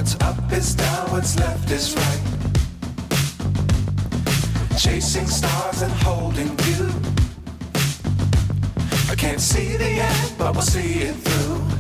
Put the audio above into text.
What's up is down, what's left is right. Chasing stars and holding you. I can't see the end, but we'll see it through.